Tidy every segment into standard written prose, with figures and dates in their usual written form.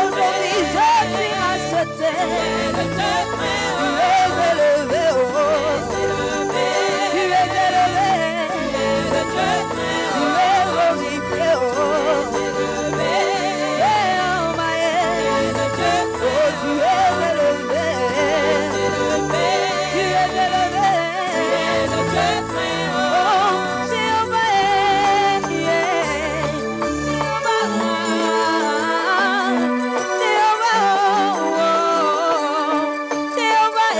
Aujourd'hui je suis racheté. Tu es élevé, oh. Tu es élevé. Tu es glorifié, oh. Tu es élevé, tu es élevé, oh, Jéhovah, Jéhovah,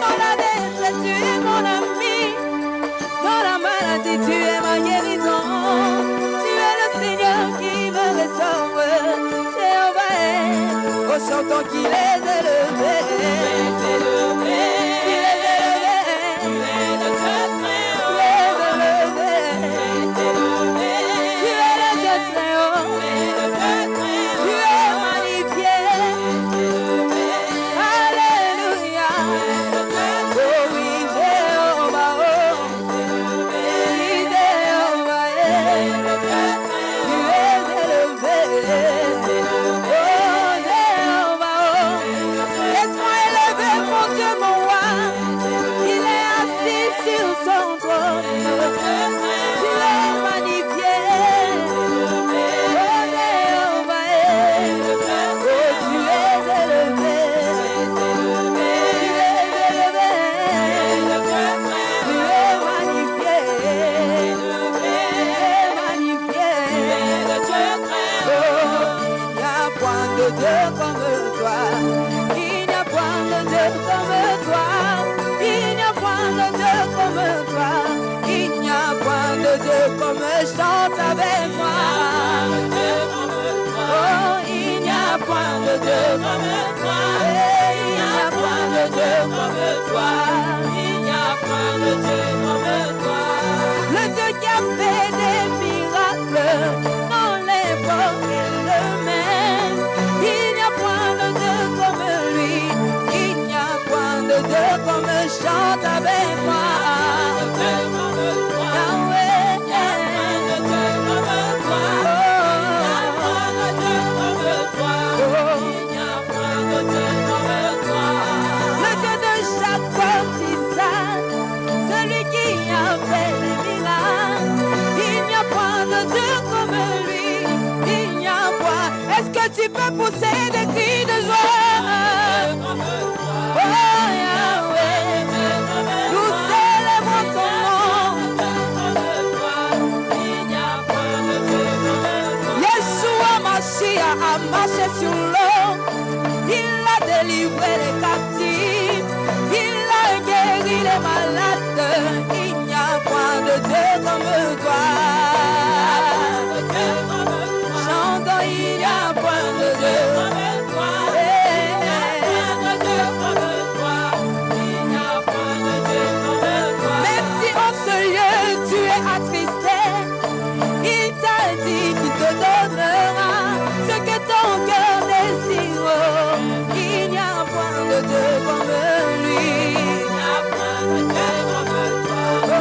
dans la détresse tu es mon ami, dans la maladie tu es ma guérison, tu es le Seigneur qui me restaure. Chantons qu'il est élevé, il est élevé, il est élevé, tu es le Dieu très haut, tu es le Dieu très haut, tu es magnifié, alléluia, oh oui, Jéhovah, oh, oui, Jéhovah, tu es élevé. Chante avec moi. Oh, il n'y a point de Dieu comme toi. Il n'y a point de Dieu comme toi. Il n'y a point de Dieu comme toi. Le Dieu qui a fait des miracles dans l'époque et le même. Il n'y a point de Dieu comme lui. Il n'y a point de Dieu comme chante avec moi. Tu peux pousser des cris de joie. Oh Yahweh, nous célébrons ton nom. Yeshua Mashiach a marché sur l'eau. Il a délivré les captifs. Il a guéri les malades. Il n'y a point de Dieu comme toi. Chantons, il n'y a point de Dieu comme toi. Il n'y a point de Dieu comme toi. Il n'y a point de Dieu comme toi. Même si en ce lieu tu es attristé, il t'a dit qu'il te donnera ce que ton cœur désire. Il n'y a point de Dieu comme lui. Il n'y a point de Dieu comme toi.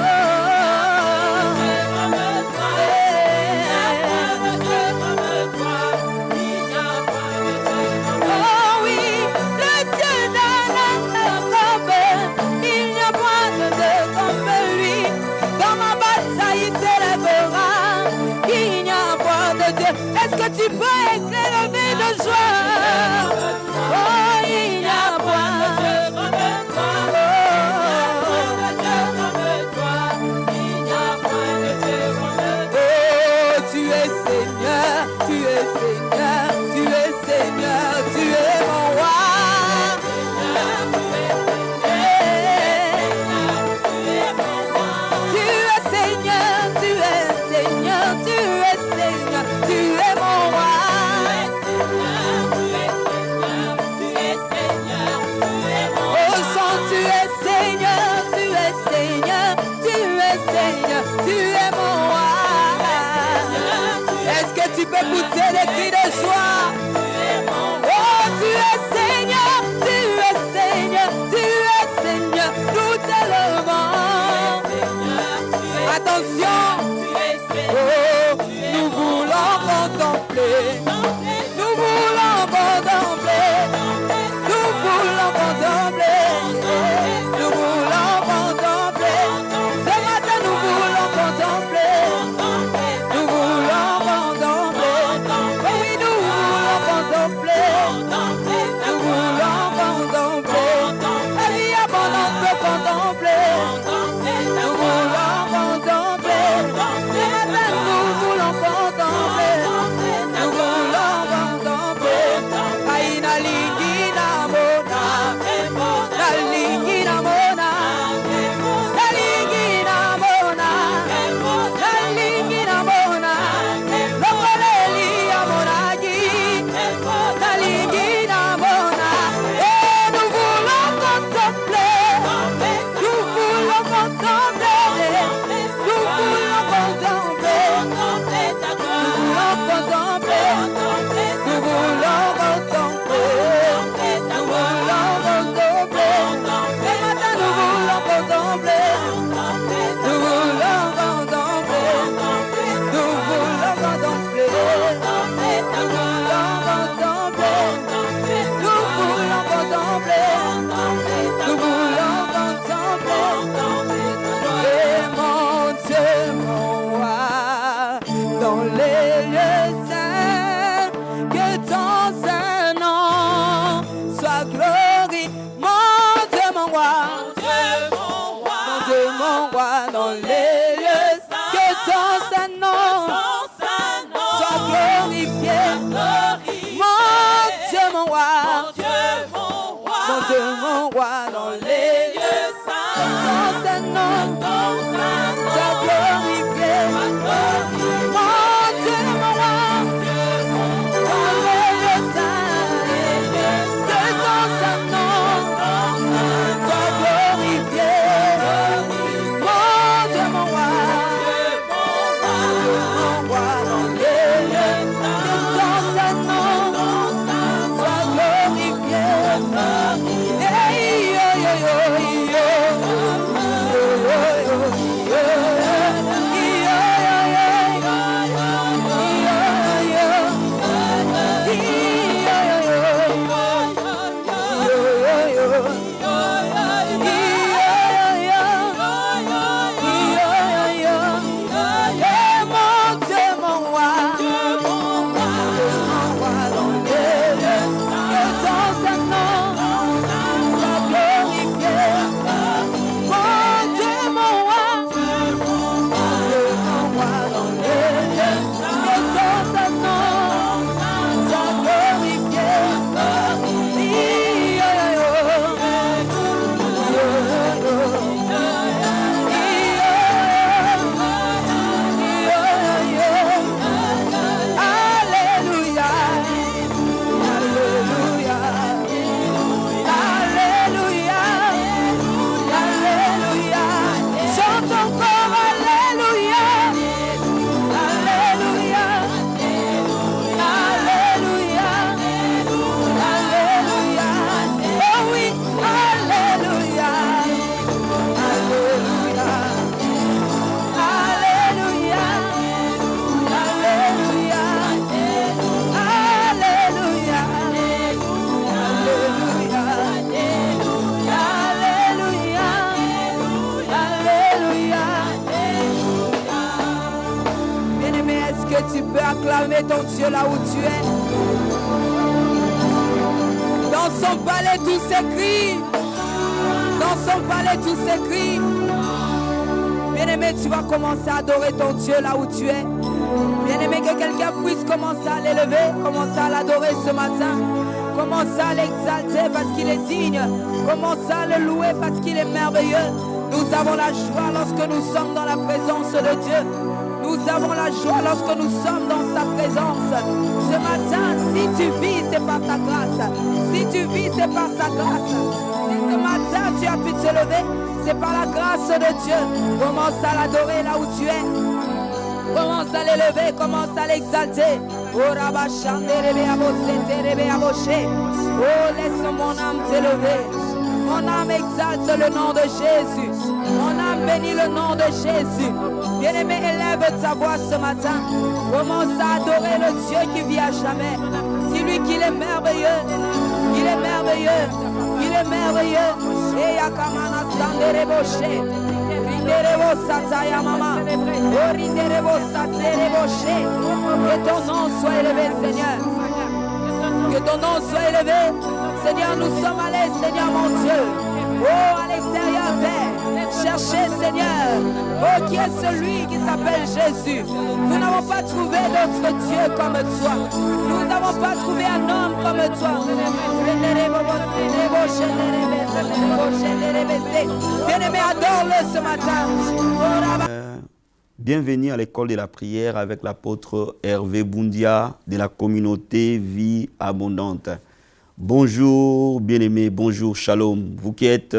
Est-ce que tu peux éclairer de joie? Oh, il n'y a point de Dieu comme toi. Il n'y a point de Dieu comme toi. Oh, tu es Seigneur, tu es Seigneur, tu es Seigneur, tu es mon roi. Tu es Seigneur, tu es Seigneur, tu es Seigneur, tu es mon roi. Tu es Nous voulons contempler. Nous voulons contempler. Nous voulons contempler. Ce matin, nous voulons contempler. Nous voulons contempler. Oui, nous voulons contempler. Nous voulons contempler. La vie abondante peut contempler. Nous voulons contempler. Ce matin, nous voulons contempler. Nous voulons contempler. Aïna lingina mona. La lingina mona. La lingina mona. La lingina mona. Lokoleli amonagi. La lingina mona. Et nous voulons contempler. Nous voulons contempler. Nous voulons contempler. Nous voulons contempler. Nous voulons contempler. Nous voulons contempler. Ce matin, nous voulons contempler. Nous voulons contempler. Nous voulons contempler. Nous voulons contempler. Nous voulons contempler. Nous voulons contempler. Et mon Dieu, mon roi, dans les lieux saints, que ton Saint-Nom soit glorifié. Mon Dieu, mon roi, mon Dieu, mon roi, dans les lieux saints, que ton Saint-Nom soit glorifié. Mon Dieu, mon roi, mon Dieu, mon roi, dans les lieux saints, que ton Saint-Nom soit glorifié. Mon Dieu, mon roi, dans les lieux saints, que ton Saint-Nom soit glorifié. Mon Dieu, mon roi, dans les lieux saints, que ton Saint-Nom soit glorifié. Hey, yo, yo, yo, yo. Tu peux acclamer ton Dieu là où tu es. Dans son palais tout s'écrit. Dans son palais tout s'écrit. Bien-aimé, tu vas commencer à adorer ton Dieu là où tu es. Bien-aimé, que quelqu'un puisse commencer à l'élever, commencer à l'adorer ce matin. Commencer à l'exalter parce qu'il est digne. Commencer à le louer parce qu'il est merveilleux. Nous avons la joie lorsque nous sommes dans la présence de Dieu. Nous avons la joie lorsque nous sommes dans sa présence. Ce matin, si tu vis, c'est par sa grâce. Si tu vis, c'est par sa grâce. Si ce matin, tu as pu te lever, c'est par la grâce de Dieu. Commence à l'adorer là où tu es. Commence à l'élever, commence à l'exalter. Oh, laisse mon âme t'élever. Mon âme exalte le nom de Jésus. Mon âme bénit le nom de Jésus. Bien-aimé, élève ta voix ce matin. Commence à adorer le Dieu qui vit à jamais. Dis-lui qu'il est merveilleux. Il est merveilleux. Il est merveilleux. Et Yakamana Sandereboshe. Rinderebo Sataya Mama. Oh Rinderebo Satereboshe. Que ton nom soit élevé, Seigneur. Que ton nom soit élevé. Seigneur, nous sommes allés, Seigneur mon Dieu. Oh, à l'extérieur, Père. Cherchez, Seigneur. Oh, qui est celui qui s'appelle Jésus. Nous n'avons pas trouvé d'autre Dieu comme toi. Nous n'avons pas trouvé un homme comme toi. Bien-aimé, adore-le ce matin. Bienvenue à l'école de la prière avec l'apôtre Hervé Boundia de la communauté Vie Abondante. Bonjour bien-aimés, bonjour, shalom. Vous qui êtes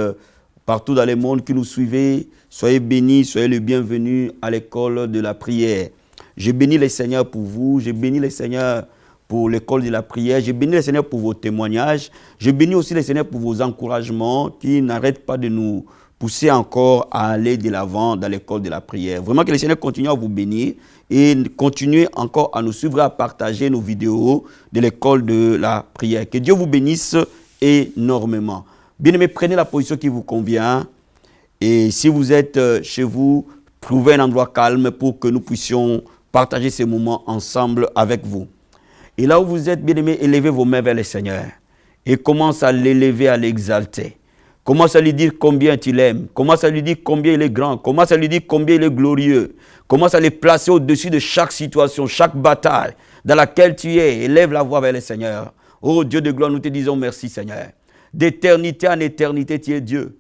partout dans le monde, qui nous suivez, soyez bénis, soyez les bienvenus à l'école de la prière. Je bénis le Seigneur pour vous, je bénis le Seigneur pour l'école de la prière, je bénis le Seigneur pour vos témoignages, je bénis aussi le Seigneur pour vos encouragements qui n'arrêtent pas de nous pousser encore à aller de l'avant dans l'école de la prière. Vraiment que le Seigneur continue à vous bénir et continuez encore à nous suivre, à partager nos vidéos de l'école de la prière. Que Dieu vous bénisse énormément. Bien-aimés, prenez la position qui vous convient et si vous êtes chez vous, trouvez un endroit calme pour que nous puissions partager ces moments ensemble avec vous. Et là où vous êtes, bien-aimés, élevez vos mains vers le Seigneur et commence à l'élever, à l'exalter. Commence à lui dire combien tu l'aimes. Commence à lui dire combien il est grand. Commence à lui dire combien il est glorieux. Commence à le placer au-dessus de chaque situation, chaque bataille dans laquelle tu es. Élève la voix vers le Seigneur. Oh Dieu de gloire, nous te disons merci Seigneur. D'éternité en éternité, tu es Dieu.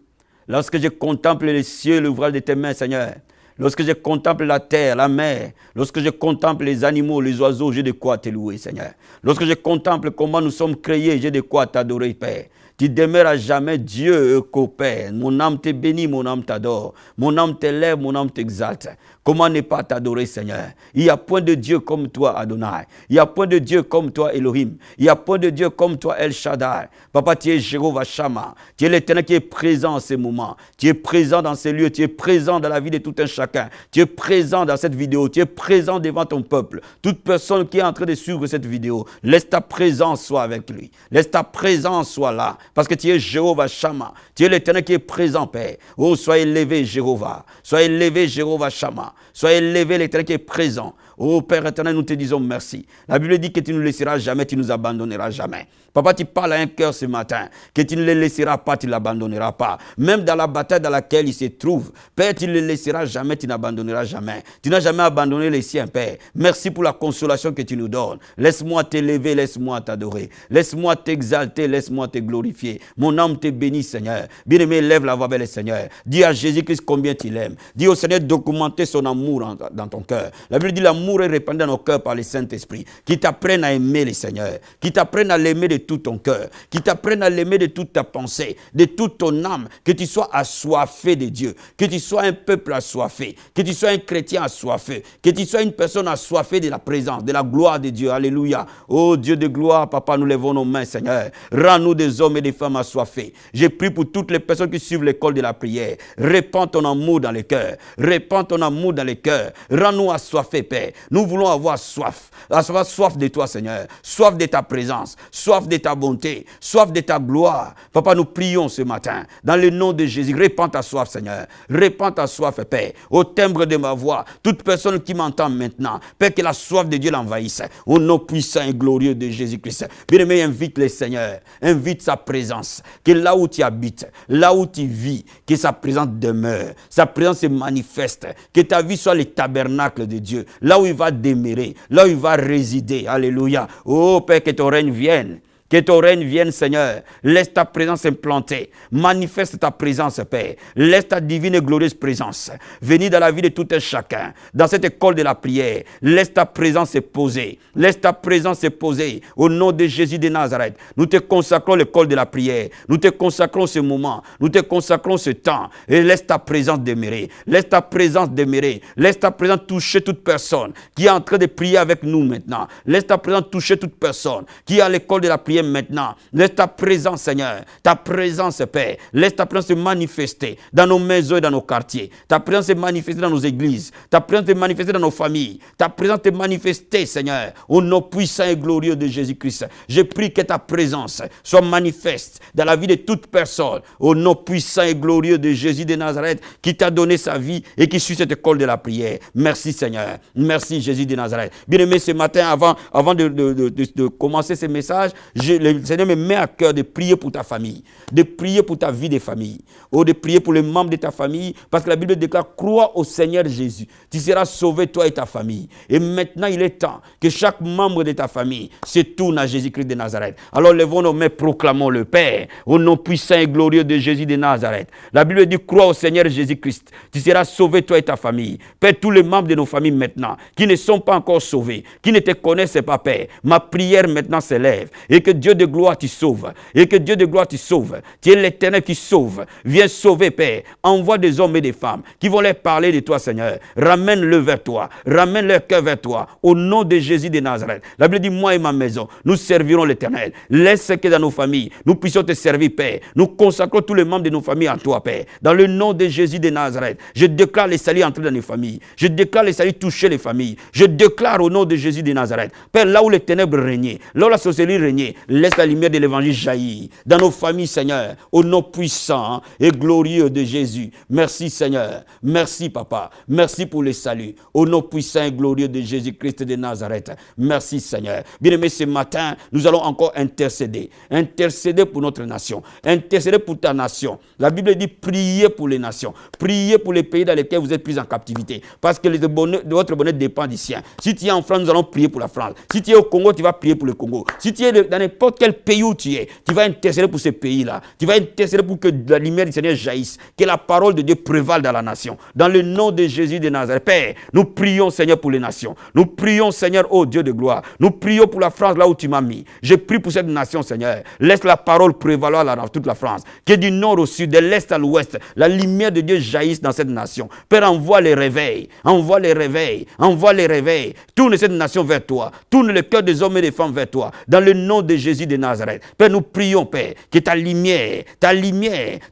Lorsque je contemple les cieux, l'ouvrage de tes mains, Seigneur. Lorsque je contemple la terre, la mer, lorsque je contemple les animaux, les oiseaux, j'ai de quoi te louer, Seigneur. Lorsque je contemple comment nous sommes créés, j'ai de quoi t'adorer, Père. Tu demeures à jamais Dieu, Père. Mon âme te bénit, mon âme t'adore. Mon âme t'élève, mon âme t'exalte. Comment ne pas t'adorer, Seigneur? Il n'y a point de Dieu comme toi, Adonai. Il n'y a point de Dieu comme toi, Elohim. Il n'y a point de Dieu comme toi, El Shaddai. Papa, tu es Jéhovah Shammah. Tu es l'Éternel qui est présent en ces moments. Tu es présent dans ces lieux. Tu es présent dans la vie de tout un chacun. Tu es présent dans cette vidéo. Tu es présent devant ton peuple. Toute personne qui est en train de suivre cette vidéo, laisse ta présence soit avec lui. Laisse ta présence soit là. Parce que tu es Jéhovah Shammah. Tu es l'Éternel qui est présent, Père. Oh, sois élevé, Jéhovah. Sois élevé, Jéhovah Shammah. Sois élevé, l'Éternel qui est présent. Oh Père éternel, nous te disons merci. La Bible dit que tu ne nous laisseras jamais, tu ne nous abandonneras jamais. Papa, tu parles à un cœur ce matin, que tu ne le laisseras pas, tu ne l'abandonneras pas. Même dans la bataille dans laquelle il se trouve, Père, tu ne le laisseras jamais, tu n'abandonneras jamais. Tu n'as jamais abandonné les siens, Père. Merci pour la consolation que tu nous donnes. Laisse-moi t'élever, laisse-moi t'adorer. Laisse-moi t'exalter, laisse-moi te glorifier. Mon âme te bénit, Seigneur. Bien-aimé, lève la voix vers le Seigneur. Dis à Jésus-Christ combien tu l'aimes. Dis au Seigneur d'augmenter son amour dans ton cœur. La Bible dit l'amour est répandu dans nos cœurs par le Saint-Esprit. Qui t'apprenne à aimer le Seigneur. Qui t'apprenne à l'aimer de tout ton cœur, qui t'apprenne à l'aimer de toute ta pensée, de toute ton âme, que tu sois assoiffé de Dieu, que tu sois un peuple assoiffé, que tu sois un chrétien assoiffé, que tu sois une personne assoiffée de la présence, de la gloire de Dieu. Alléluia. Oh Dieu de gloire, Papa, nous levons nos mains, Seigneur. Rends-nous des hommes et des femmes assoiffés. J'ai prié pour toutes les personnes qui suivent l'école de la prière. Répands ton amour dans les cœurs. Répands ton amour dans les cœurs. Rends-nous assoiffés, Père. Nous voulons avoir soif. Avoir soif de toi, Seigneur. Soif de ta présence. Soif de ta bonté, soif de ta gloire. Papa, nous prions ce matin, dans le nom de Jésus, répands ta soif, Seigneur. Répands ta soif, Père. Au timbre de ma voix, toute personne qui m'entend maintenant, Père, que la soif de Dieu l'envahisse. Au nom puissant et glorieux de Jésus-Christ. Bien-aimé, invite le Seigneur. Invite sa présence. Que là où tu habites, là où tu vis, que sa présence demeure. Sa présence se manifeste. Que ta vie soit le tabernacle de Dieu. Là où il va demeurer. Là où il va résider. Alléluia. Oh, Père, que ton règne vienne. Que ton règne vienne, Seigneur. Laisse ta présence implantée. Manifeste ta présence, Père. Laisse ta divine et glorieuse présence venir dans la vie de tout un chacun. Dans cette école de la prière, laisse ta présence se poser. Laisse ta présence se poser. Au nom de Jésus de Nazareth, nous te consacrons l'école de la prière. Nous te consacrons ce moment. Nous te consacrons ce temps. Et laisse ta présence demeurer. Laisse ta présence demeurer. Laisse ta présence toucher toute personne qui est en train de prier avec nous maintenant. Laisse ta présence toucher toute personne qui est à l'école de la prière prière maintenant. Laisse ta présence, Seigneur, ta présence, Père. Laisse ta présence se manifester dans nos maisons et dans nos quartiers. Ta présence se manifester dans nos églises. Ta présence se manifester dans nos familles. Ta présence te manifester, Seigneur, au nom puissant et glorieux de Jésus-Christ. Je prie que ta présence soit manifeste dans la vie de toute personne, au nom puissant et glorieux de Jésus de Nazareth, qui t'a donné sa vie et qui suit cette école de la prière. Merci, Seigneur. Merci, Jésus de Nazareth. Bien-aimé, ce matin, avant de commencer ce message, le Seigneur me met à cœur de prier pour ta famille, de prier pour ta vie de famille, ou de prier pour les membres de ta famille, parce que la Bible déclare, crois au Seigneur Jésus, tu seras sauvé, toi et ta famille. Et maintenant, il est temps que chaque membre de ta famille se tourne à Jésus-Christ de Nazareth. Alors, levons nos mains, proclamons le Père, au nom puissant et glorieux de Jésus de Nazareth. La Bible dit, crois au Seigneur Jésus-Christ, tu seras sauvé, toi et ta famille. Père, tous les membres de nos familles maintenant, qui ne sont pas encore sauvés, qui ne te connaissent pas, Père, ma prière maintenant s'élève, et que Dieu de gloire t'y sauve, et que Dieu de gloire t'y sauve. Tu es l'Éternel qui sauve. Viens sauver, Père. Envoie des hommes et des femmes qui vont leur parler de toi, Seigneur. Ramène-le vers toi. Ramène leur cœur vers toi. Au nom de Jésus de Nazareth. La Bible dit, moi et ma maison, nous servirons l'Éternel. Laisse que dans nos familles, nous puissions te servir, Père. Nous consacrons tous les membres de nos familles à toi, Père. Dans le nom de Jésus de Nazareth, je déclare les saluts entrer dans les familles. Je déclare les saluts toucher les familles. Je déclare au nom de Jésus de Nazareth, Père, là où les ténèbres régnaient, là où la sorcellerie régnait, laisse la lumière de l'évangile jaillir dans nos familles, Seigneur, au nom puissant et glorieux de Jésus. Merci, Seigneur. Merci, Papa. Merci pour le salut. Au nom puissant et glorieux de Jésus-Christ de Nazareth. Merci, Seigneur. Bien-aimés, ce matin, nous allons encore intercéder. Intercéder pour notre nation. Intercéder pour ta nation. La Bible dit priez pour les nations. Priez pour les pays dans lesquels vous êtes pris en captivité. Parce que votre bonheur dépend du sien. Si tu es en France, nous allons prier pour la France. Si tu es au Congo, tu vas prier pour le Congo. Si tu es dans n'importe quel pays où tu es, tu vas intercéder pour ce pays-là. Tu vas intercéder pour que la lumière du Seigneur jaillisse. Que la parole de Dieu prévale dans la nation. Dans le nom de Jésus de Nazareth. Père, nous prions, Seigneur, pour les nations. Nous prions, Seigneur, ô Dieu de gloire. Nous prions pour la France, là où tu m'as mis. Je prie pour cette nation, Seigneur. Laisse la parole prévaloir dans toute la France. Que du nord au sud, de l'est à l'ouest, la lumière de Dieu jaillisse dans cette nation. Père, envoie les réveils. Envoie les réveils. Envoie les réveils. Tourne cette nation vers toi. Tourne le cœur des hommes et des femmes vers toi. Dans le nom de Jésus de Nazareth. Père, nous prions, Père, que ta lumière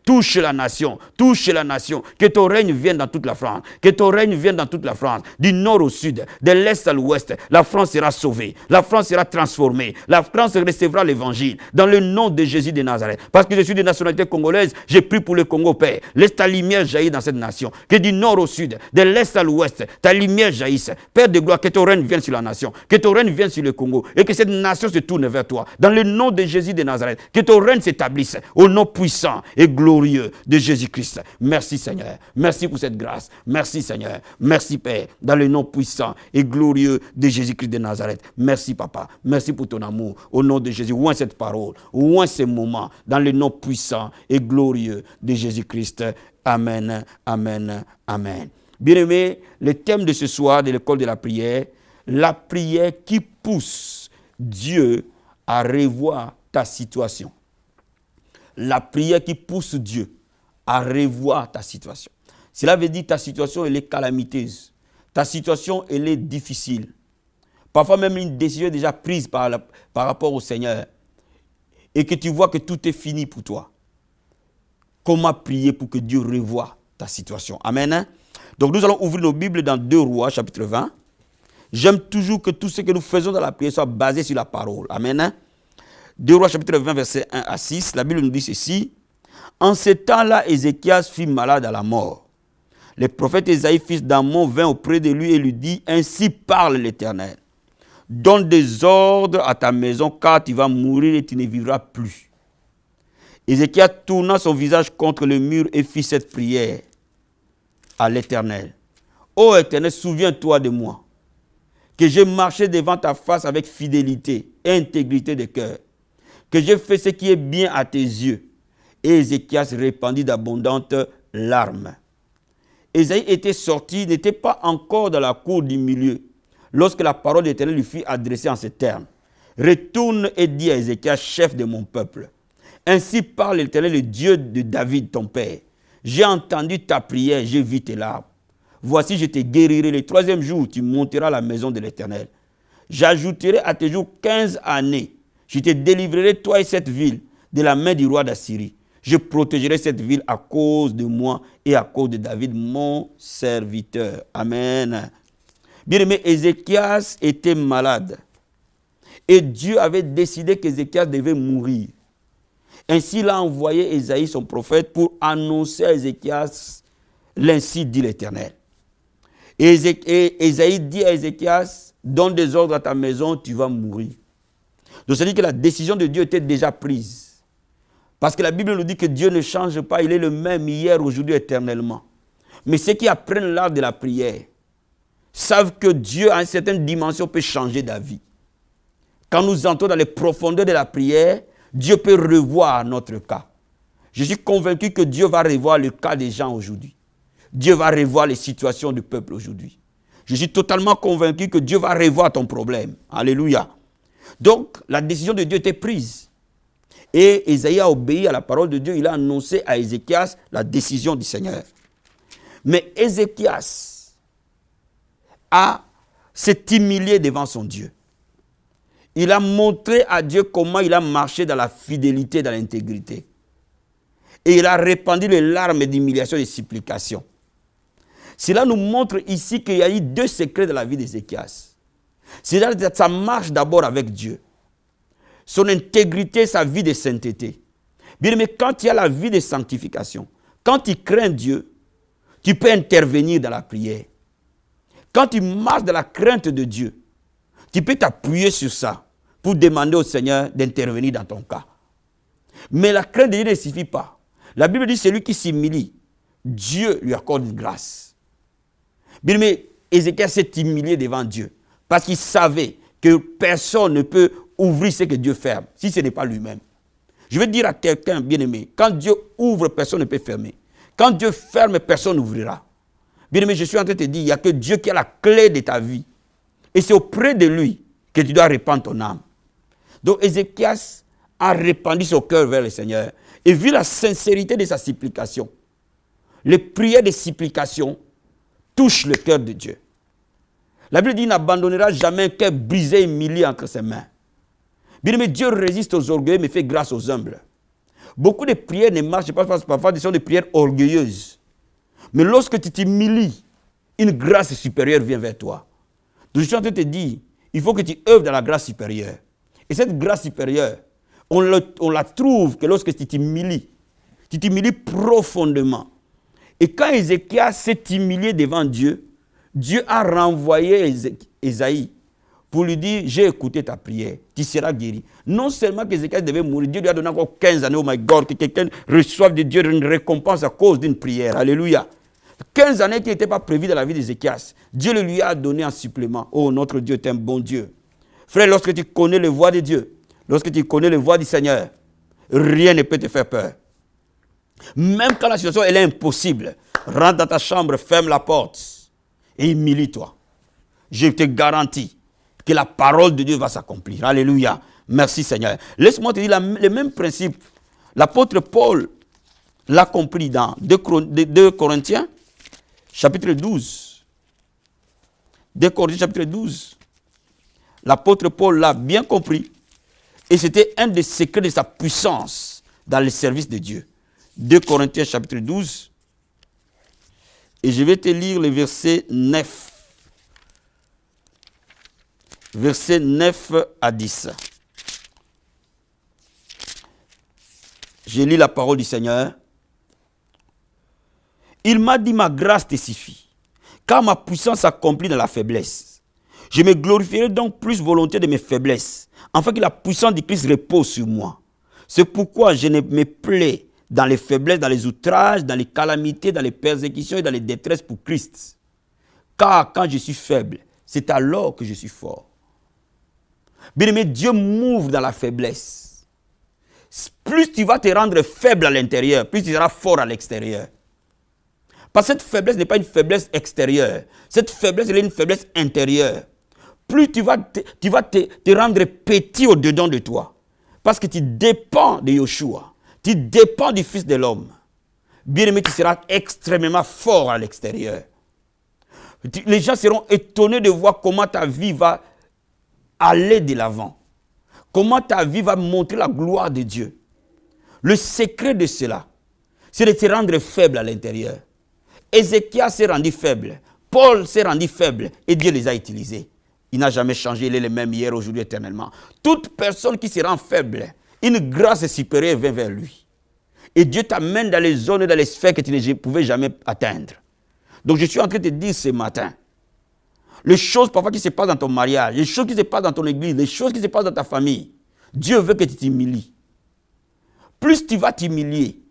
touche la nation. Touche la nation. Que ton règne vienne dans toute la France. Que ton règne vienne dans toute la France. Du nord au sud, de l'est à l'ouest. La France sera sauvée. La France sera transformée. La France recevra l'évangile. Dans le nom de Jésus de Nazareth. Parce que je suis de nationalité congolaise, j'ai pris pour le Congo, Père. Laisse ta lumière jaillir dans cette nation. Que du nord au sud, de l'est à l'ouest, ta lumière jaillisse. Père de gloire, que ton règne vienne sur la nation. Que ton règne vienne sur le Congo. Et que cette nation se tourne vers toi. Dans le nom de Jésus de Nazareth. Que ton règne s'établisse. Au nom puissant et glorieux de Jésus-Christ. Merci, Seigneur. Merci pour cette grâce. Merci, Seigneur. Merci, Père. Dans le nom puissant et glorieux de Jésus-Christ de Nazareth. Merci, Papa. Merci pour ton amour. Au nom de Jésus. Ouin cette parole. Ouin ces moments. Dans le nom puissant et glorieux de Jésus-Christ. Amen. Amen. Amen. Bien-aimés, le thème de ce soir de l'école de la prière qui pousse Dieu à revoir ta situation. La prière qui pousse Dieu à revoir ta situation. Cela veut dire que ta situation, elle est calamiteuse. Ta situation, elle est difficile. Parfois même une décision est déjà prise par rapport au Seigneur. Et que tu vois que tout est fini pour toi. Comment prier pour que Dieu revoie ta situation? Amen. Donc nous allons ouvrir nos Bibles dans 2 Rois, chapitre 20. J'aime toujours que tout ce que nous faisons dans la prière soit basé sur la parole. Amen. 2 Rois, chapitre 20, versets 1 à 6. La Bible nous dit ceci. En ce temps-là, Ézéchias fut malade à la mort. Le prophète Ésaïe, fils d'Amon, vint auprès de lui et lui dit, ainsi parle l'Éternel. Donne des ordres à ta maison, car tu vas mourir et tu ne vivras plus. Ézéchias tourna son visage contre le mur et fit cette prière à l'Éternel. Ô Éternel, souviens-toi de moi, que j'ai marché devant ta face avec fidélité et intégrité de cœur, que j'ai fait ce qui est bien à tes yeux. Et Ézéchias répandit d'abondantes larmes. Ésaïe était sorti, n'était pas encore dans la cour du milieu, lorsque la parole d'Éternel lui fut adressée en ces termes. Retourne et dis à Ézéchias, chef de mon peuple. Ainsi parle l'Éternel, le Dieu de David, ton père. J'ai entendu ta prière, j'ai vu tes larmes. Voici, je te guérirai. Le 3e jour, tu monteras à la maison de l'Éternel. J'ajouterai à tes jours 15 années. Je te délivrerai, toi et cette ville, de la main du roi d'Assyrie. Je protégerai cette ville à cause de moi et à cause de David, mon serviteur. Amen. Bien-aimé, Ézéchias était malade. Et Dieu avait décidé qu'Ézéchias devait mourir. Ainsi, il a envoyé Ésaïe, son prophète, pour annoncer à Ézéchias, l'ainsi dit l'Éternel. Et Ésaïe dit à Ézéchias, donne des ordres à ta maison, tu vas mourir. Donc, ça veut dire que la décision de Dieu était déjà prise. Parce que la Bible nous dit que Dieu ne change pas, il est le même hier, aujourd'hui, éternellement. Mais ceux qui apprennent l'art de la prière savent que Dieu, à une certaine dimension, peut changer d'avis. Quand nous entrons dans les profondeurs de la prière, Dieu peut revoir notre cas. Je suis convaincu que Dieu va revoir le cas des gens aujourd'hui. Dieu va revoir les situations du peuple aujourd'hui. Je suis totalement convaincu que Dieu va revoir ton problème. Alléluia. Donc, la décision de Dieu était prise. Et Ésaïe a obéi à la parole de Dieu. Il a annoncé à Ézéchias la décision du Seigneur. Mais Ézéchias s'est humilié devant son Dieu. Il a montré à Dieu comment il a marché dans la fidélité, dans l'intégrité. Et il a répandu les larmes d'humiliation et de supplication. Cela nous montre ici qu'il y a eu deux secrets de la vie d'Ézéchias. C'est-à-dire que ça marche d'abord avec Dieu. Son intégrité, sa vie de sainteté. Bien, mais quand il y a la vie de sanctification, quand tu crains Dieu, tu peux intervenir dans la prière. Quand tu marches dans la crainte de Dieu, tu peux t'appuyer sur ça pour demander au Seigneur d'intervenir dans ton cas. Mais la crainte de Dieu ne suffit pas. La Bible dit celui qui s'humilie, Dieu lui accorde une grâce. Bien, mais Ézéchias s'est humilié devant Dieu parce qu'il savait que personne ne peut ouvrir ce que Dieu ferme si ce n'est pas lui-même. Je veux dire à quelqu'un, bien-aimé, quand Dieu ouvre, personne ne peut fermer. Quand Dieu ferme, personne n'ouvrira. Bien-aimé, je suis en train de te dire, il n'y a que Dieu qui a la clé de ta vie. Et c'est auprès de lui que tu dois répandre ton âme. Donc Ézéchias a répandu son cœur vers le Seigneur. Et vu la sincérité de sa supplication, les prières de supplication touchent le cœur de Dieu. La Bible dit qu'il n'abandonnera jamais un cœur brisé et humilié entre ses mains. Bien aimé, Dieu résiste aux orgueilleux mais fait grâce aux humbles. Beaucoup de prières ne marchent pas parce que parfois ce sont des prières orgueilleuses. Mais lorsque tu t'humilies, une grâce supérieure vient vers toi. Donc je suis en train de te dire, il faut que tu œuvres dans la grâce supérieure. Et cette grâce supérieure, on la trouve que lorsque tu t'humilies profondément. Et quand Ézéchias s'est humilié devant Dieu, Dieu a renvoyé Ésaïe pour lui dire, j'ai écouté ta prière, tu seras guéri. Non seulement qu'Ézéchias devait mourir, Dieu lui a donné encore 15 années, oh my God, que quelqu'un reçoive de Dieu une récompense à cause d'une prière. Alléluia. 15 années qui n'étaient pas prévues dans la vie d'Ézéchias, Dieu le lui a donné en supplément. Oh, notre Dieu est un bon Dieu. Frère, lorsque tu connais les voies de Dieu, lorsque tu connais les voies du Seigneur, rien ne peut te faire peur. Même quand la situation elle est impossible, rentre dans ta chambre, ferme la porte et humilie-toi. Je te garantis que la parole de Dieu va s'accomplir. Alléluia. Merci Seigneur. Laisse-moi te dire le même principe. L'apôtre Paul l'a compris dans 2 Corinthiens, chapitre 12. 2 Corinthiens, chapitre 12. L'apôtre Paul l'a bien compris. Et c'était un des secrets de sa puissance dans le service de Dieu. 2 Corinthiens, chapitre 12. Et je vais te lire le verset 9. Versets 9 à 10. Je lis la parole du Seigneur. Il m'a dit, ma grâce te suffit, car ma puissance s'accomplit dans la faiblesse. Je me glorifierai donc plus volontiers de mes faiblesses, afin que la puissance de Christ repose sur moi. C'est pourquoi je ne me plais dans les faiblesses, dans les outrages, dans les calamités, dans les persécutions et dans les détresses pour Christ. Car quand je suis faible, c'est alors que je suis fort. Bien-aimé, Dieu m'ouvre dans la faiblesse. Plus tu vas te rendre faible à l'intérieur, plus tu seras fort à l'extérieur. Parce que cette faiblesse n'est pas une faiblesse extérieure. Cette faiblesse, elle est une faiblesse intérieure. Plus tu vas te rendre petit au-dedans de toi. Parce que tu dépends de Yeshua. Tu dépends du Fils de l'homme. Bien-aimé, tu seras extrêmement fort à l'extérieur. Les gens seront étonnés de voir comment ta vie va aller de l'avant. comment ta vie va montrer la gloire de Dieu. Le secret de cela, c'est de te rendre faible à l'intérieur. Ézéchias s'est rendu faible. Paul s'est rendu faible et Dieu les a utilisés. Il n'a jamais changé, il est le même hier, aujourd'hui, éternellement. Toute personne qui se rend faible, une grâce supérieure vient vers lui. Et Dieu t'amène dans les zones, dans les sphères que tu ne pouvais jamais atteindre. Donc je suis en train de te dire ce matin, les choses parfois qui se passent dans ton mariage, les choses qui se passent dans ton église, les choses qui se passent dans ta famille, Dieu veut que tu t'humilies. Plus tu vas t'humilier,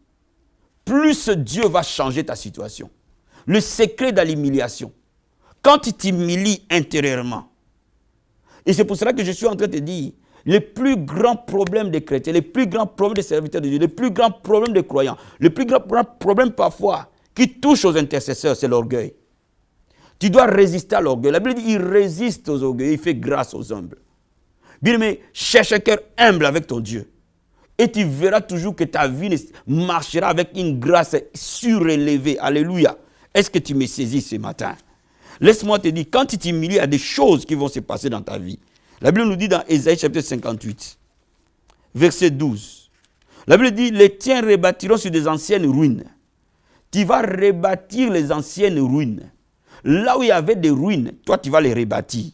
plus Dieu va changer ta situation. Le secret de l'humiliation, quand tu t'humilies intérieurement, et c'est pour cela que je suis en train de te dire, les plus grands problèmes des chrétiens, les plus grands problèmes des serviteurs de Dieu, les plus grands problèmes des croyants, les plus grands problèmes parfois qui touchent aux intercesseurs, c'est l'orgueil. Tu dois résister à l'orgueil. La Bible dit, il résiste aux orgueils, il fait grâce aux humbles. Bien aimé, cherche un cœur humble avec ton Dieu. Et tu verras toujours que ta vie marchera avec une grâce surélevée. Alléluia. Est-ce que tu me saisis ce matin? Laisse-moi te dire, quand tu t'humilies, il y a des choses qui vont se passer dans ta vie. La Bible nous dit dans Ésaïe chapitre 58, verset 12. La Bible dit, les tiens rebâtiront sur des anciennes ruines. Tu vas rebâtir les anciennes ruines. Là où il y avait des ruines, toi tu vas les rebâtir.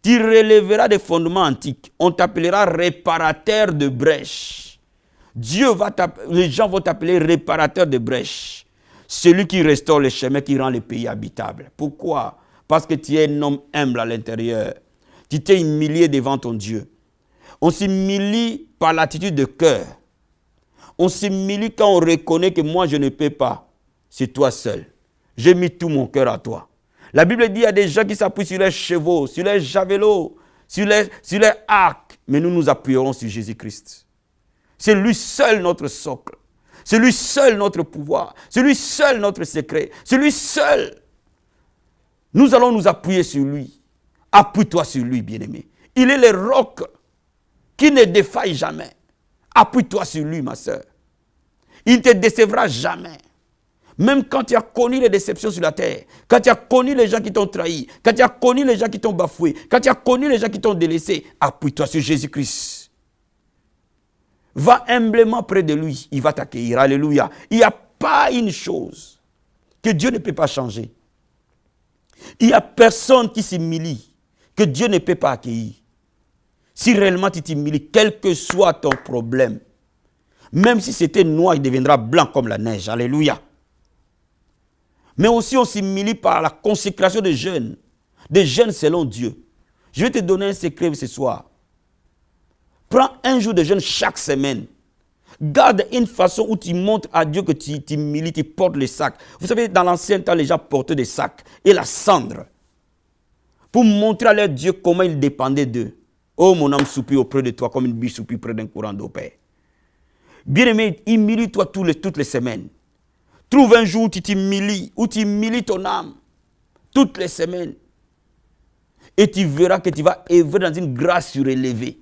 Tu relèveras des fondements antiques. On t'appellera réparateur de brèches. Les gens vont t'appeler réparateur de brèches. Celui qui restaure les chemins, qui rend les pays habitables. Pourquoi? Parce que tu es un homme humble à l'intérieur. Tu t'es humilié devant ton Dieu. On s'humilie par l'attitude de cœur. On s'humilie quand on reconnaît que moi je ne peux pas. C'est toi seul. J'ai mis tout mon cœur à toi. La Bible dit qu'il y a des gens qui s'appuient sur les chevaux, sur les javelots, sur les arcs. Mais nous nous appuyerons sur Jésus-Christ. C'est lui seul notre socle. C'est lui seul notre pouvoir. C'est lui seul notre secret. C'est lui seul. Nous allons nous appuyer sur lui. Appuie-toi sur lui, bien-aimé. Il est le roc qui ne défaille jamais. Appuie-toi sur lui, ma soeur. Il ne te décevra jamais. Même quand tu as connu les déceptions sur la terre, quand tu as connu les gens qui t'ont trahi, quand tu as connu les gens qui t'ont bafoué, quand tu as connu les gens qui t'ont délaissé, appuie-toi sur Jésus-Christ. Va humblement près de lui, il va t'accueillir. Alléluia. Il n'y a pas une chose que Dieu ne peut pas changer. Il n'y a personne qui s'humilie que Dieu ne peut pas accueillir. Si réellement tu t'humilies, quel que soit ton problème, même si c'était noir, il deviendra blanc comme la neige. Alléluia. Mais aussi on s'humilie par la consécration des jeunes selon Dieu. Je vais te donner un secret ce soir. Prends un jour de jeûne chaque semaine. Garde une façon où tu montres à Dieu que tu t'humilies, tu portes les sacs. Vous savez, dans l'ancien temps, les gens portaient des sacs et la cendre pour montrer à leur Dieu comment ils dépendaient d'eux. Oh, mon âme soupire auprès de toi comme une biche soupire près d'un courant d'eau, Père. Bien-aimé, humilie-toi toutes les semaines. Trouve un jour où tu t'humilies, où tu humilies ton âme. Toutes les semaines. Et tu verras que tu vas œuvrer dans une grâce surélevée.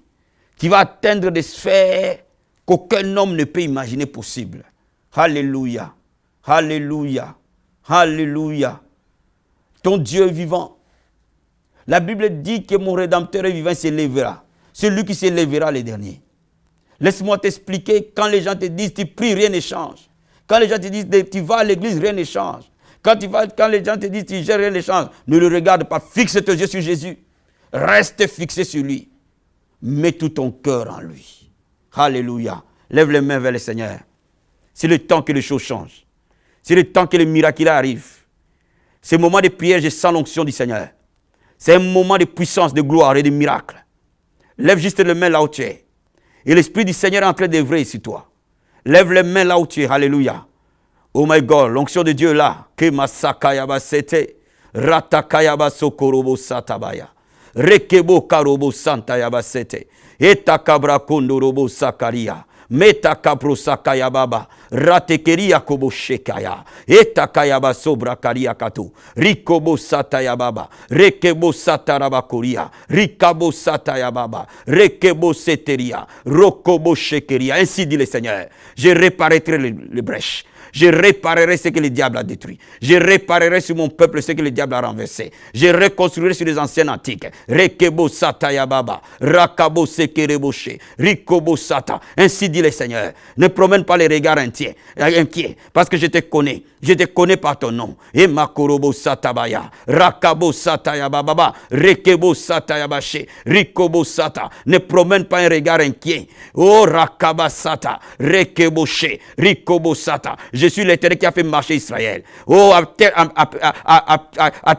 Tu vas atteindre des sphères qu'aucun homme ne peut imaginer possible. Alléluia. Alléluia. Alléluia. Ton Dieu est vivant. La Bible dit que mon Rédempteur est vivant, il s'élèvera. Celui qui s'élèvera le dernier. Laisse-moi t'expliquer, quand les gens te disent tu pries, rien ne change. Quand les gens te disent tu vas à l'église, rien ne change. Quand les gens te disent tu gères, rien ne change. Ne le regarde pas, fixe tes yeux sur Jésus. Reste fixé sur lui. Mets tout ton cœur en lui. Alléluia. Lève les mains vers le Seigneur. C'est le temps que les choses changent. C'est le temps que les miracles arrivent. C'est un moment de prière, je sens l'onction du Seigneur. C'est un moment de puissance, de gloire et de miracle. Lève juste les mains là où tu es. Et l'Esprit du Seigneur est en train d'œuvrer sur toi. Lève les mains là où tu es. Alléluia. Oh my God, l'onction de Dieu est là. Kemasakayaba sete. Ratakayaba sokorobo satabaya. Rekebo karobo santayaba sete. Etakabra kondorobo sakaria. Metakabro sakayababa. Ratekeria kobo shekaya. Etakayaba sobra karia kato. Rikobo satayababa. Rekebo satarabakoria. Rikabo satayababa. Rekebo seteria. Rokobo shekeria. Ainsi dit le Seigneur. Je réparerai les brèches. Je réparerai ce que le diable a détruit. Je réparerai sur mon peuple ce que le diable a renversé. Je reconstruirai sur les anciennes antiques. Rekebo sata yababa, rakabo sekereboshe, rikobo sata. Ainsi dit le Seigneur. Ne promène pas les regards inquiets, parce que je te connais. Je te connais par ton nom. Et makorobo satabaya, rakabo sata yababa, rekebo sata yabache, rikobo sata. Ne promène pas un regard inquiet. Oh rakaba sata, rekeboshe, rikobo sata. Je suis l'Éternel qui a fait marcher Israël. Oh,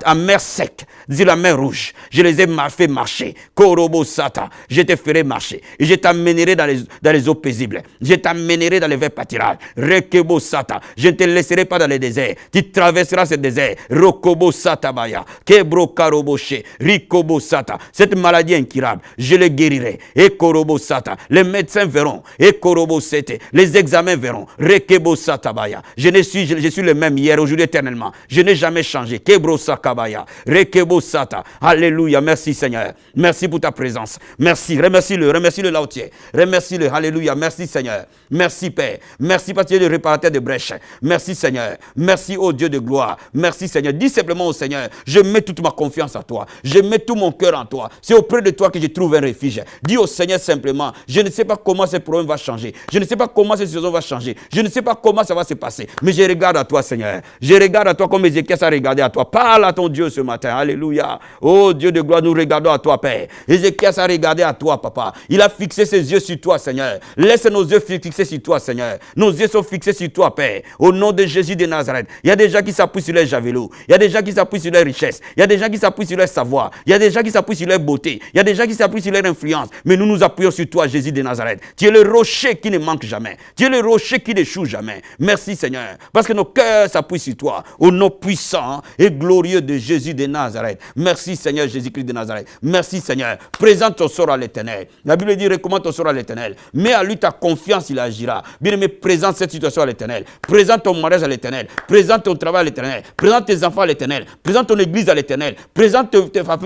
à mer sec, dis la mer rouge, je les ai fait marcher. Korobo sata, je te ferai marcher. Et je t'amènerai dans les eaux paisibles. Je t'amènerai dans les verts pâtirages. Rekebo sata, je ne te laisserai pas dans les déserts. Tu traverseras ce désert. Rokobo sata baya, kebro karoboshe, rikobo sata. Cette maladie incurable, je le guérirai. Et korobo sata, les médecins verront. Et korobo sete, les examens verront. Rekebo sata baya. Je suis le même hier, aujourd'hui, éternellement. Je n'ai jamais changé. Kebro sakabaya, rekebo sata. Alléluia, merci Seigneur. Merci pour ta présence. Merci, remercie-le là où tu es. Remercie-le, alléluia, merci Seigneur. Merci Père. Merci parce que tu es le réparateur de brèches. Merci Seigneur. Merci ô Dieu de gloire. Merci Seigneur. Dis simplement au Seigneur, je mets toute ma confiance en toi. Je mets tout mon cœur en toi. C'est auprès de toi que je trouve un refuge. Dis au Seigneur simplement, je ne sais pas comment ce problème va changer. Je ne sais pas comment cette situation va changer. Je ne sais pas comment ça va se passer. Mais je regarde à toi Seigneur. Je regarde à toi comme Ézéchias a regardé à toi. Parle à ton Dieu ce matin. Alléluia. Oh Dieu de gloire, nous regardons à toi Père. Ézéchias a regardé à toi Papa. Il a fixé ses yeux sur toi Seigneur. Laisse nos yeux fixés sur toi Seigneur. Nos yeux sont fixés sur toi Père. Au nom de Jésus de Nazareth. Il y a des gens qui s'appuient sur leur javelot. Il y a des gens qui s'appuient sur leur richesse. Il y a des gens qui s'appuient sur leur savoir. Il y a des gens qui s'appuient sur leur beauté. Il y a des gens qui s'appuient sur leur influence. Mais nous nous appuyons sur toi Jésus de Nazareth. Tu es le rocher qui ne manque jamais. Tu es le rocher qui n'échoue jamais. Merci Seigneur. Parce que nos cœurs s'appuient sur toi. Au nom puissant et glorieux de Jésus de Nazareth. Merci Seigneur Jésus-Christ de Nazareth. Merci Seigneur. Présente ton sort à l'Éternel. La Bible dit recommande ton sort à l'Éternel. Mets à lui ta confiance, il agira. Bien-aimé, présente cette situation à l'Éternel. Présente ton mariage à l'Éternel. Présente ton travail à l'Éternel. Présente tes enfants à l'Éternel. Présente ton église à l'Éternel. Présente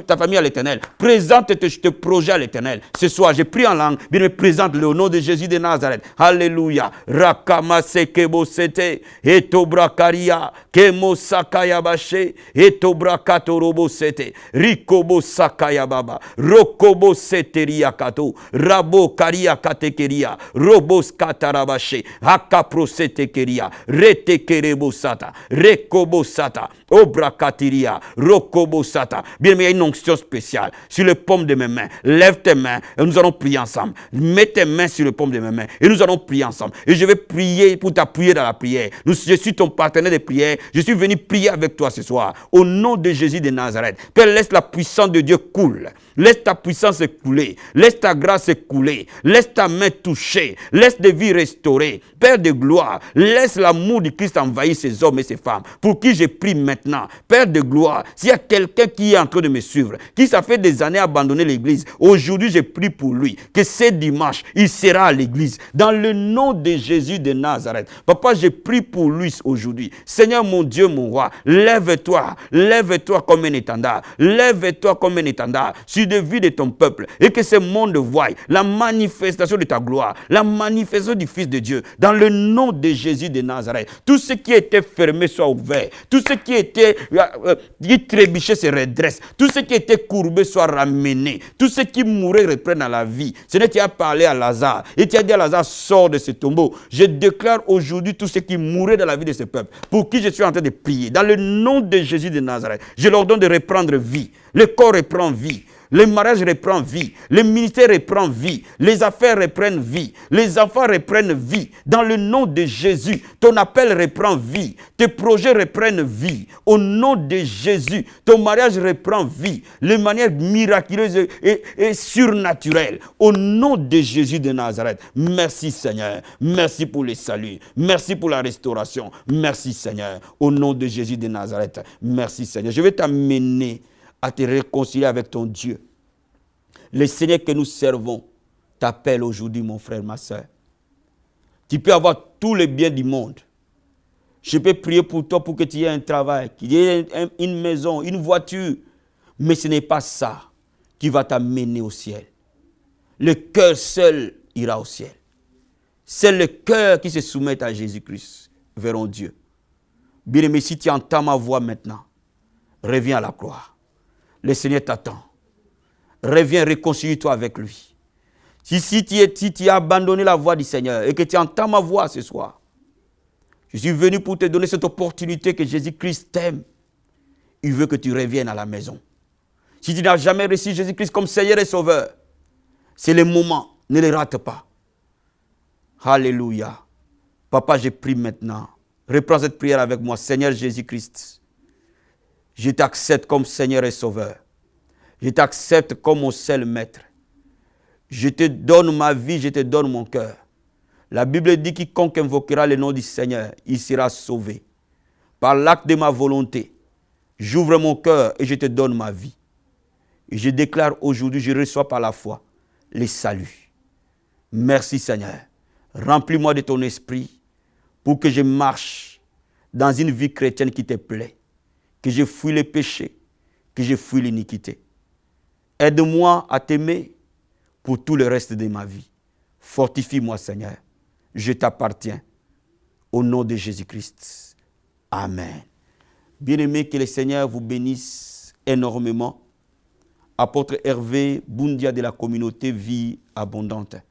ta famille à l'Éternel. Présente tes projets à l'Éternel. Ce soir, j'ai pris en langue. Bien-aimé, présente-le au nom de Jésus de Nazareth. Alléluia. Rakama sekebo sete. Etobra karia. Kemo sakaya bashe. Etobra katorobo sete. Rikobo sakaya baba. Rokobo seteria kato. Rabo karia katekeria. Robos katarabashe. Hakapro setekeria. Retekerebo sata. Rekobo sata. Obrakatiria. Rokobo sata. Bien, mais il y a une onction spéciale sur les paumes de mes mains. Lève tes mains et nous allons prier ensemble. Mets tes mains sur les paumes de mes mains et nous allons prier ensemble. Et je vais prier pour t'appuyer dans la prière. Je suis ton partenaire de prière. Je suis venu prier avec toi ce soir. Au nom de Jésus de Nazareth. Père, laisse la puissance de Dieu couler. Laisse ta puissance couler. Laisse ta grâce couler. Laisse ta main toucher. Laisse des vies restaurées. Père de gloire, laisse l'amour du Christ envahir ces hommes et ces femmes pour qui je prie maintenant. Père de gloire, s'il y a quelqu'un qui est en train de me suivre, qui ça fait des années abandonné l'église, aujourd'hui je prie pour lui, que ce dimanche, il sera à l'église. Dans le nom de Jésus de Nazareth. Papa, je prie pour lui aujourd'hui. Seigneur mon Dieu, mon roi, lève-toi comme un étendard. Lève-toi comme un étendard sur la vie de ton peuple et que ce monde voie la manifestation de ta gloire, la manifestation du Fils de Dieu. Dans le nom de Jésus de Nazareth, tout ce qui était fermé soit ouvert, tout ce qui était qui trébuchait se redresse, tout ce qui était courbé soit ramené, tout ce qui mourait reprenne à la vie. Seigneur, tu as parlé à Lazare et tu as dit à Lazare, sors de ce tombeau. Je déclare aujourd'hui tout ce qui mourait dans la vie de ce peuple, pour qui je suis en train de prier. Dans le nom de Jésus de Nazareth, je leur donne de reprendre vie. Le corps reprend vie. Le mariage reprend vie, le ministère reprend vie, les affaires reprennent vie, les enfants reprennent vie. Dans le nom de Jésus, ton appel reprend vie, tes projets reprennent vie. Au nom de Jésus, ton mariage reprend vie, de manière miraculeuse et surnaturelle. Au nom de Jésus de Nazareth, merci Seigneur, merci pour le salut, merci pour la restauration, merci Seigneur. Au nom de Jésus de Nazareth, merci Seigneur. Je vais t'amener à te réconcilier avec ton Dieu. Le Seigneur que nous servons t'appelle aujourd'hui, mon frère, ma soeur. Tu peux avoir tous les biens du monde. Je peux prier pour toi pour que tu aies un travail, qu'il y ait une maison, une voiture. Mais ce n'est pas ça qui va t'amener au ciel. Le cœur seul ira au ciel. C'est le cœur qui se soumet à Jésus-Christ verront Dieu. Bien-aimé, si tu entends ma voix maintenant, reviens à la croix. Le Seigneur t'attend. Reviens, réconcilie-toi avec lui. Si tu as abandonné la voix du Seigneur et que tu entends ma voix ce soir, je suis venu pour te donner cette opportunité que Jésus-Christ t'aime. Il veut que tu reviennes à la maison. Si tu n'as jamais reçu Jésus-Christ comme Seigneur et Sauveur, c'est le moment. Ne le rate pas. Alléluia. Papa, je prie maintenant. Reprends cette prière avec moi. Seigneur Jésus-Christ, je t'accepte comme Seigneur et Sauveur. Je t'accepte comme mon seul maître. Je te donne ma vie, je te donne mon cœur. La Bible dit quiconque invoquera le nom du Seigneur, il sera sauvé. Par l'acte de ma volonté, j'ouvre mon cœur et je te donne ma vie. Et je déclare aujourd'hui, je reçois par la foi les saluts. Merci Seigneur. Remplis-moi de ton esprit pour que je marche dans une vie chrétienne qui te plaît. Que je fuis les péchés, que je fuis l'iniquité. Aide-moi à t'aimer pour tout le reste de ma vie. Fortifie-moi Seigneur. Je t'appartiens. Au nom de Jésus-Christ. Amen. Bien-aimés, que le Seigneur vous bénisse énormément. Apôtre Hervé Boundia de la communauté Vie Abondante.